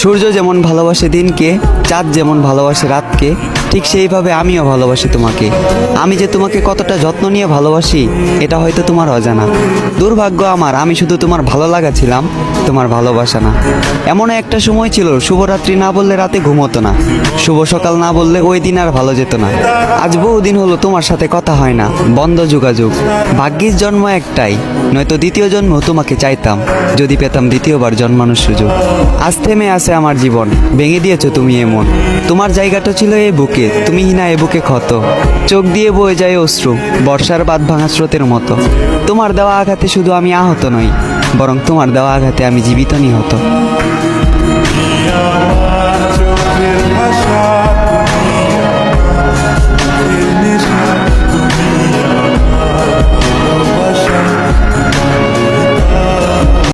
সূর্য যেমন ভালোবাসে দিনকে, চাঁদ যেমন ভালোবাসে রাতকে, ঠিক সেইভাবে আমিও ভালোবাসি তোমাকে। আমি যে তোমাকে কতটা যত্ন নিয়ে ভালোবাসি এটা হয়তো তোমার অজানা। দুর্ভাগ্য আমার, আমি শুধু তোমার ভালো লাগা ছিলাম, তোমার ভালোবাসা না। এমন একটা সময় ছিল শুভরাত্রি না বললে রাতে ঘুমোতো না, শুভ সকাল না বললে ওই দিন আর ভালো যেত না। আজ বহুদিন হলো তোমার সাথে কথা হয় না, বন্ধ যোগাযোগ। ভাগ্যিস জন্ম একটাই, নয়তো দ্বিতীয় জন্ম তোমাকে চাইতাম, যদি পেতাম দ্বিতীয়বার জন্মানোর সুযোগ। আজ থেমে আছে আমার জীবন, ভেঙে দিয়েছো তুমি এমন। তোমার জায়গাটা ছিল এই বুকে, তুমি হিনা এ বুকে ক্ষত। চোখ দিয়ে বয়ে যায় অশ্রু, বর্ষার বাঁধ ভাঙা স্রোতের মতো। তোমার দেওয়া আঘাতে শুধু আমি আহত নই, বরং তোমার দেওয়া আঘাতে আমি জীবিত নিহত।